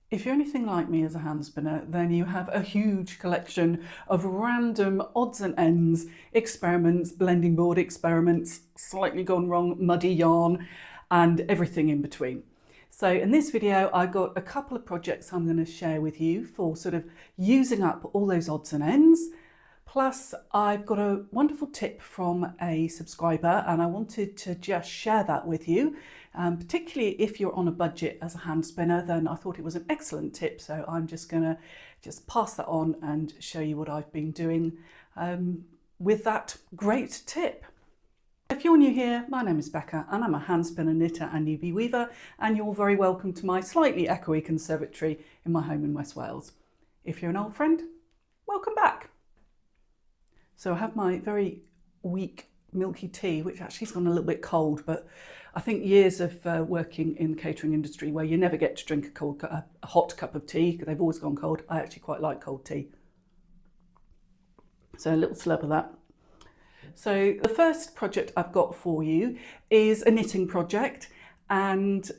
If you're anything like me as a hand spinner, then you have a huge collection of random odds and ends, experiments, blending board experiments, slightly gone wrong, muddy yarn, and everything in between. So in this video, I've got a couple of projects I'm going to share with you for sort of using up all those odds and ends. Plus, I've got a wonderful tip from a subscriber and I wanted to just share that with you. Particularly if you're on a budget as a hand spinner, then I thought it was an excellent tip. So I'm just going to pass that on and show you what I've been doing with that great tip. If you're new here, my name is Becca and I'm a hand spinner, knitter and newbie weaver, and you're very welcome to my slightly echoey conservatory in my home in West Wales. If you're an old friend, welcome back. So I have my very weak milky tea, which actually has gone a little bit cold, but I think years of working in the catering industry where you never get to drink a hot cup of tea because they've always gone cold. I actually quite like cold tea. So a little slurp of that. So the first project I've got for you is a knitting project, and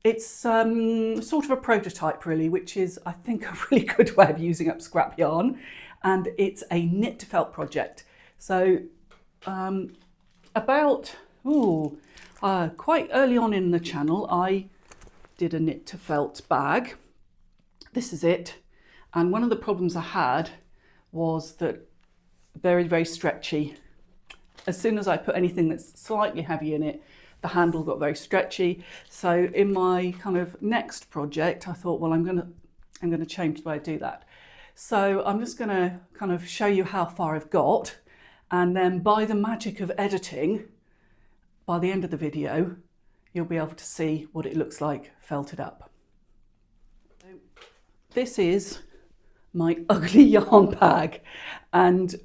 it's sort of a prototype really, which is I think a really good way of using up scrap yarn, and it's a knit to felt project. So quite early on in the channel, I did a knit to felt bag. This is it. And one of the problems I had was that very, very stretchy. As soon as I put anything that's slightly heavy in it, the handle got very stretchy. So in my kind of next project, I thought, well, I'm going to change the way I do that. So I'm just going to kind of show you how far I've got. And then by the magic of editing, by the end of the video, you'll be able to see what it looks like felted up. So this is my ugly yarn bag, and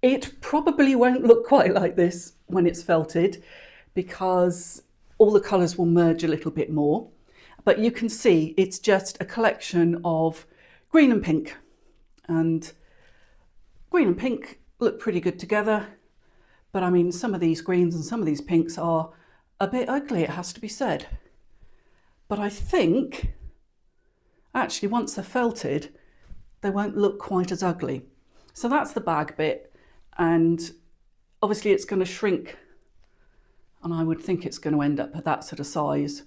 it probably won't look quite like this when it's felted because all the colours will merge a little bit more. But you can see it's just a collection of green and pink, and green and pink look pretty good together. But I mean, some of these greens and some of these pinks are a bit ugly, it has to be said. But I think actually once they're felted, they won't look quite as ugly. So that's the bag bit. And obviously it's going to shrink, and I would think it's going to end up at that sort of size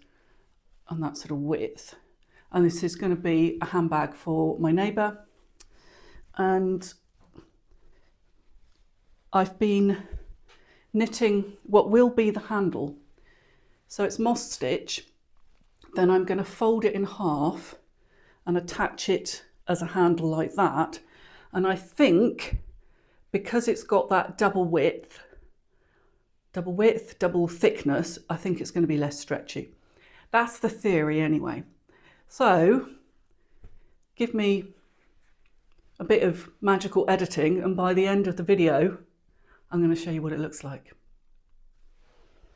and that sort of width. And this is going to be a handbag for my neighbour. And I've been knitting what will be the handle. So it's moss stitch. Then I'm going to fold it in half and attach it as a handle like that. And I think because it's got that double width, double thickness, I think it's going to be less stretchy. That's the theory anyway. So give me a bit of magical editing, and by the end of the video, I'm going to show you what it looks like.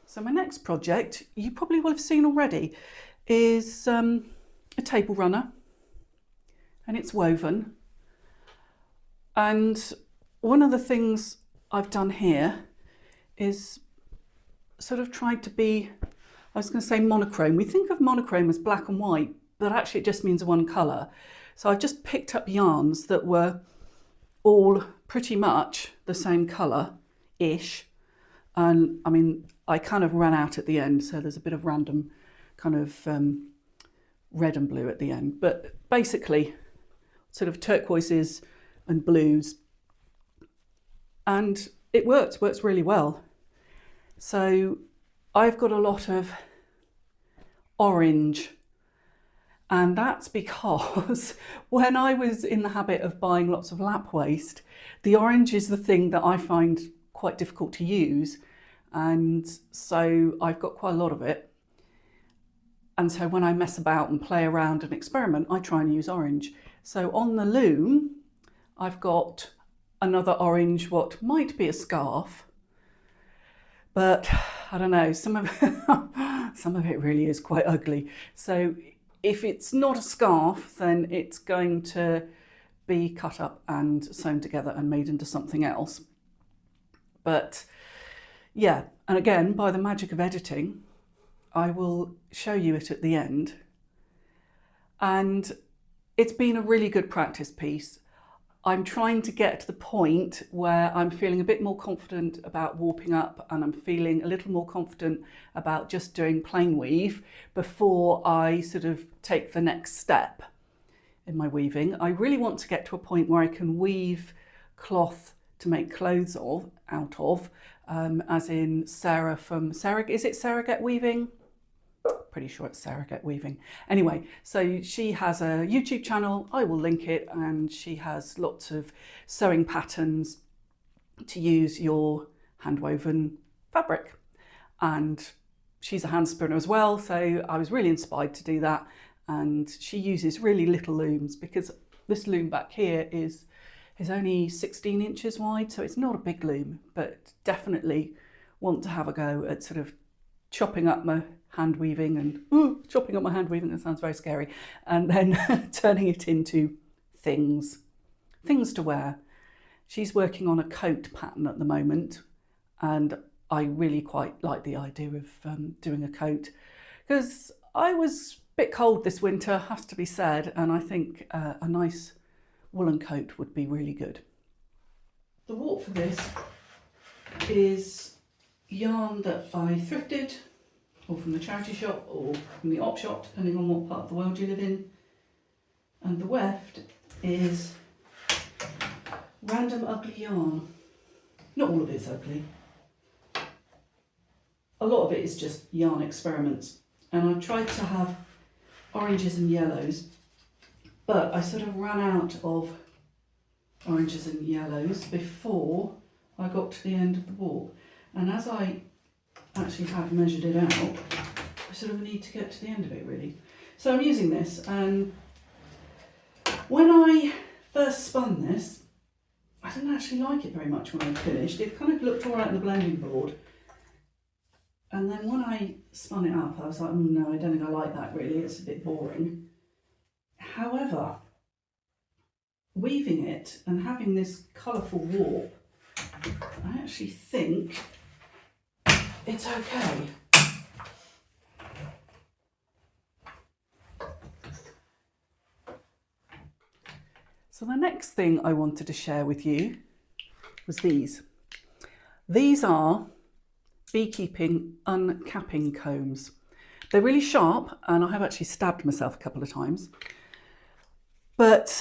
So my next project, you probably will have seen already, is a table runner, and it's woven. And one of the things I've done here is sort of tried to be, I was going to say monochrome. We think of monochrome as black and white, but actually it just means one colour. So I just picked up yarns that were all pretty much the same colour-ish. And I mean, I kind of ran out at the end, so there's a bit of random kind of red and blue at the end. But basically, sort of turquoises and blues. And it works really well. So I've got a lot of orange, and that's because when I was in the habit of buying lots of lap waste, the orange is the thing that I find quite difficult to use, and so I've got quite a lot of it. And so when I mess about and play around and experiment, I try and use orange. So on the loom, I've got another orange, what might be a scarf, but I don't know, some of it really is quite ugly. So if it's not a scarf, then it's going to be cut up and sewn together and made into something else. But yeah, and again, by the magic of editing, I will show you it at the end. and it's been a really good practice piece. I'm trying to get to the point where I'm feeling a bit more confident about warping up, and I'm feeling a little more confident about just doing plain weave before I sort of take the next step in my weaving. I really want to get to a point where I can weave cloth to make clothes out of, as in Sarah from is it Sarah Get Weaving? Pretty sure it's Sarah Get Weaving. Anyway, so she has a YouTube channel, I will link it, and she has lots of sewing patterns to use your hand-woven fabric. And she's a hand spinner as well, so I was really inspired to do that. And she uses really little looms, because this loom back here is only 16 inches wide, so it's not a big loom, but definitely want to have a go at sort of chopping up my hand weaving and that sounds very scary, and then turning it into things to wear. She's working on a coat pattern at the moment, and I really quite like the idea of doing a coat, because I was a bit cold this winter, has to be said, and I think a nice woolen coat would be really good. The warp for this is yarn that I thrifted, or from the charity shop, or from the op shop, depending on what part of the world you live in. And the weft is random ugly yarn. Not all of it's ugly. A lot of it is just yarn experiments. And I've tried to have oranges and yellows, but I sort of ran out of oranges and yellows before I got to the end of the warp. And as I actually have measured it out, I sort of need to get to the end of it really. So I'm using this, and when I first spun this, I didn't actually like it very much when I finished. It kind of looked all right on the blending board. And then when I spun it up, I was like, no, I don't think I like that really, it's a bit boring. However, weaving it and having this colourful warp, I actually think it's okay. So the next thing I wanted to share with you was these. These are beekeeping uncapping combs. They're really sharp, and I have actually stabbed myself a couple of times. But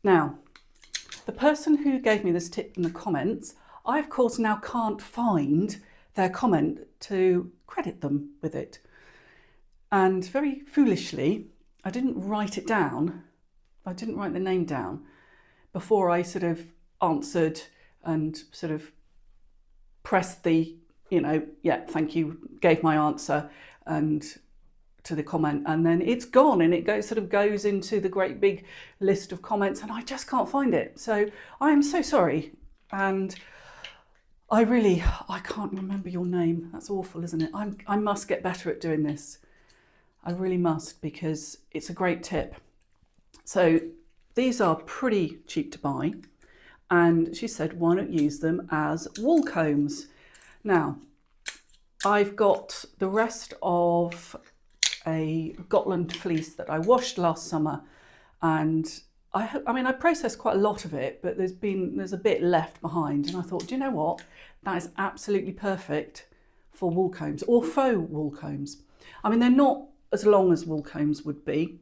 now, the person who gave me this tip in the comments, I of course now can't find their comment to credit them with it. And very foolishly, I didn't write it down. I didn't write the name down before I sort of answered and sort of pressed the, yeah, thank you, gave my answer and to the comment, and then it's gone, and it sort of goes into the great big list of comments, and I just can't find it. So I am so sorry, and I can't remember your name. That's awful, isn't it? I must get better at doing this. I really must, because it's a great tip. So these are pretty cheap to buy, and she said, why not use them as wool combs? Now, I've got the rest of a Gotland fleece that I washed last summer, and I processed quite a lot of it, but there's a bit left behind, and I thought, do you know what? That is absolutely perfect for wool combs, or faux wool combs. I mean, they're not as long as wool combs would be,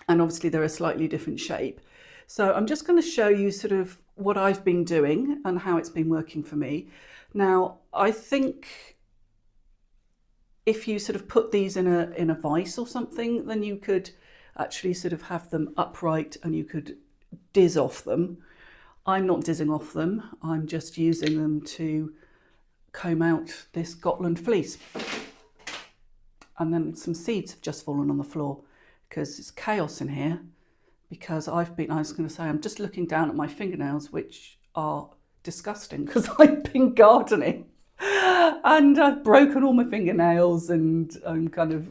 and obviously they're a slightly different shape. So I'm just going to show you sort of what I've been doing and how it's been working for me. Now, I think if you sort of put these in a vise or something, then you could actually sort of have them upright and you could diz off them. I'm not dizzing off them, I'm just using them to comb out this Gotland fleece. And then some seeds have just fallen on the floor because it's chaos in here, because I was going to say, I'm just looking down at my fingernails, which are disgusting because I've been gardening. And I've broken all my fingernails, and I'm kind of,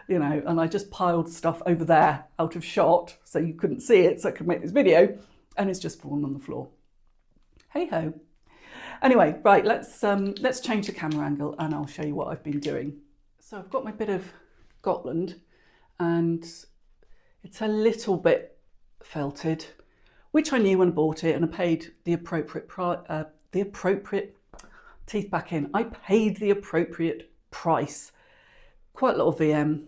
and I just piled stuff over there out of shot so you couldn't see it, so I could make this video, and it's just fallen on the floor. Hey ho. Anyway, right, let's change the camera angle and I'll show you what I've been doing. So I've got my bit of Gotland, and it's a little bit felted, which I knew when I bought it, and I paid the appropriate teeth back in. I paid the appropriate price. Quite a lot of VM,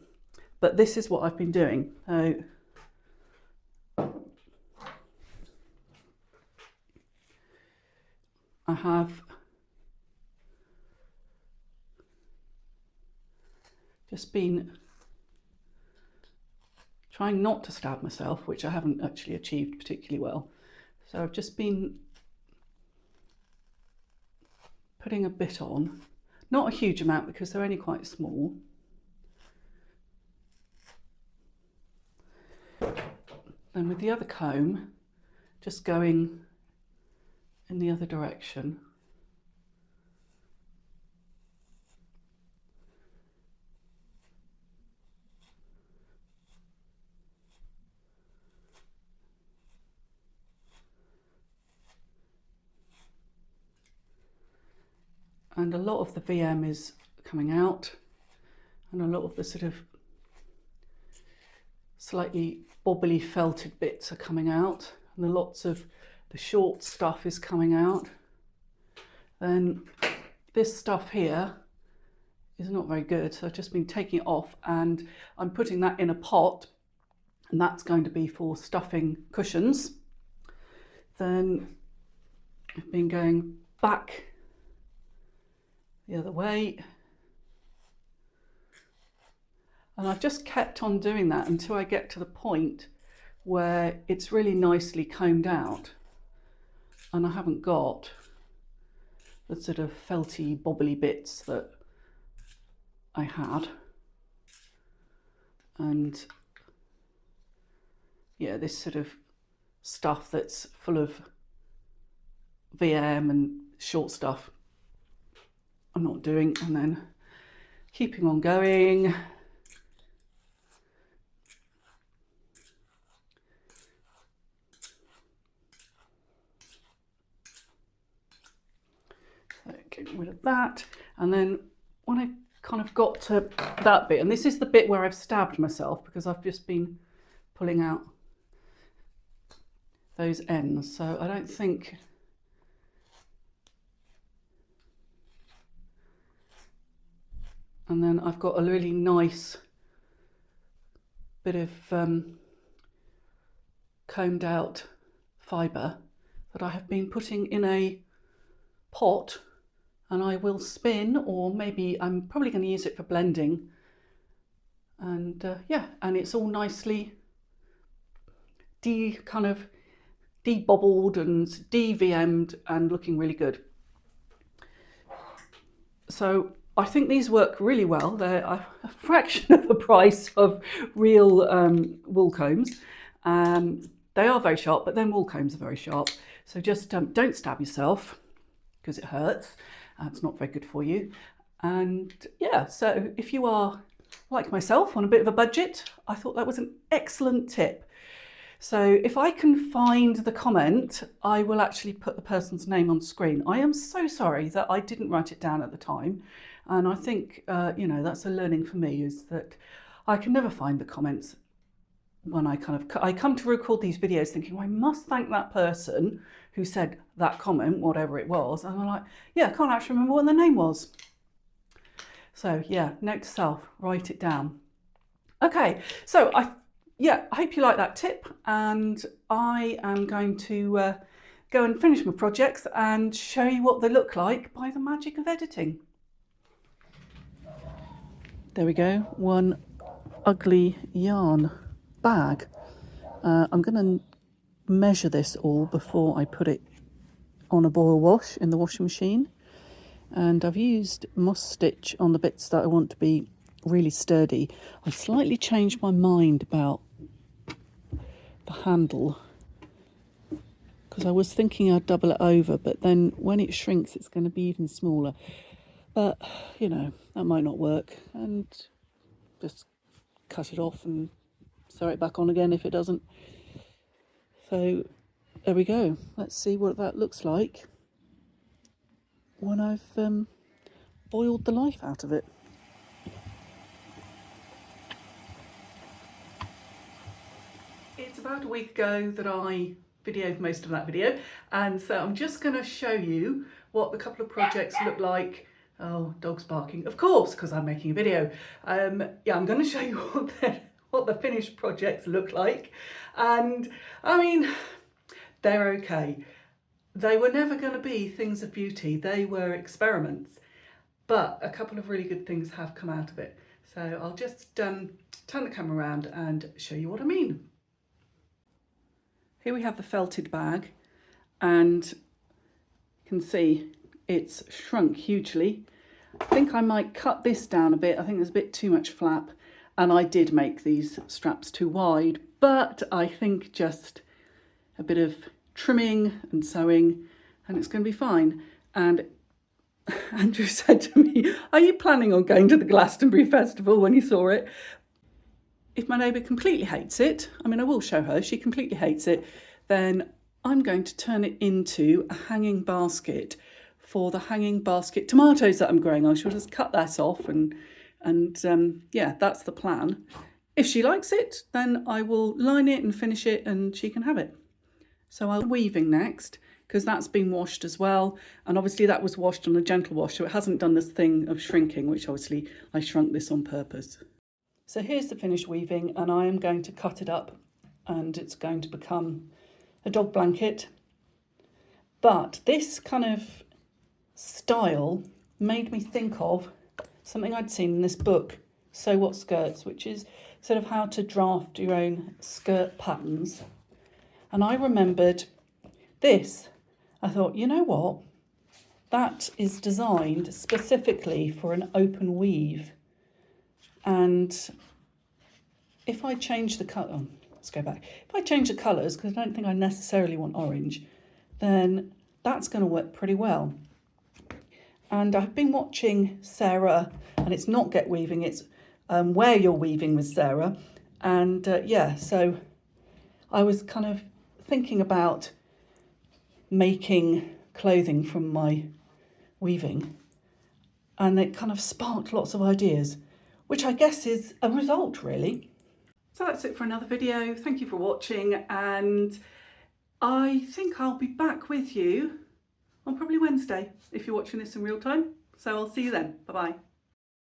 but this is what I've been doing. So I have just been trying not to stab myself, which I haven't actually achieved particularly well. So I've just been putting a bit on, not a huge amount because they're only quite small. Then with the other comb, just going in the other direction. And a lot of the VM is coming out, and a lot of the sort of slightly bobbly felted bits are coming out, and lots of the short stuff is coming out. Then this stuff here is not very good, so I've just been taking it off and I'm putting that in a pot, and that's going to be for stuffing cushions. Then I've been going back the other way, and I've just kept on doing that until I get to the point where it's really nicely combed out and I haven't got the sort of felty bobbly bits that I had. And yeah, this sort of stuff that's full of VM and short stuff I'm not doing, and then keeping on going. So getting rid of that, and then when I kind of got to that bit, and this is the bit where I've stabbed myself because I've just been pulling out those ends, so I don't think and then I've got a really nice bit of combed out fibre that I have been putting in a pot, and I will spin, or maybe I'm probably going to use it for blending. And yeah, and it's all nicely de-bobbled and de-VM'd and looking really good. So I think these work really well. They're a fraction of the price of real wool combs. They are very sharp, but then wool combs are very sharp. So just don't stab yourself because it hurts. It's not very good for you. And yeah, so if you are like myself on a bit of a budget, I thought that was an excellent tip. So if I can find the comment, I will actually put the person's name on screen. I am so sorry that I didn't write it down at the time. And I think, you know, that's a learning for me, is that I can never find the comments when I come to record these videos thinking, well, I must thank that person who said that comment, whatever it was. And I'm like, yeah, I can't actually remember what the name was. So yeah, note to self, write it down. Okay, so I hope you like that tip, and I am going to go and finish my projects and show you what they look like by the magic of editing. There we go, one ugly yarn bag. I'm going to measure this all before I put it on a boil wash in the washing machine, and I've used moss stitch on the bits that I want to be really sturdy. I slightly changed my mind about the handle because I was thinking I'd double it over, but then when it shrinks it's going to be even smaller. But you know, that might not work, and just cut it off and sew it back on again if it doesn't. So there we go. Let's see what that looks like when I've boiled the life out of it. It's about a week ago that I videoed most of that video, and so I'm just going to show you what the couple of projects look like. Oh, dog's barking, of course, because I'm making a video. Yeah, I'm going to show you what the finished projects look like, and I mean, they're okay. They were never going to be things of beauty, they were experiments, but a couple of really good things have come out of it. So I'll just turn the camera around and show you what I mean. Here we have the felted bag, and you can see it's shrunk hugely. I think I might cut this down a bit. I think there's a bit too much flap, and I did make these straps too wide, but I think just a bit of trimming and sewing and it's going to be fine. And Andrew said to me, "Are you planning on going to the Glastonbury Festival?" when he saw it. If my neighbour completely hates it, I mean, I will show her, if she completely hates it, then I'm going to turn it into a hanging basket for the hanging basket tomatoes that I'm growing. I shall just cut that off and yeah, that's the plan. If she likes it, then I will line it and finish it and she can have it. So I'll weaving next, because that's been washed as well. And obviously that was washed on a gentle wash, so it hasn't done this thing of shrinking, which obviously I shrunk this on purpose. So here's the finished weaving, and I am going to cut it up and it's going to become a dog blanket. But this kind of style made me think of something I'd seen in this book, Sew What Skirts, which is sort of how to draft your own skirt patterns. And I remembered this. I thought, you know what? That is designed specifically for an open weave. And if I change the colour, oh, let's go back. If I change the colours, because I don't think I necessarily want orange, then that's going to work pretty well. And I've been watching Sarah, and it's not Get Weaving, it's Where You're Weaving with Sarah. And yeah, so I was kind of thinking about making clothing from my weaving, and it kind of sparked lots of ideas, which I guess is a result, really. So that's it for another video. Thank you for watching, and I think I'll be back with you on probably Wednesday if you're watching this in real time. So I'll see you then. Bye-bye.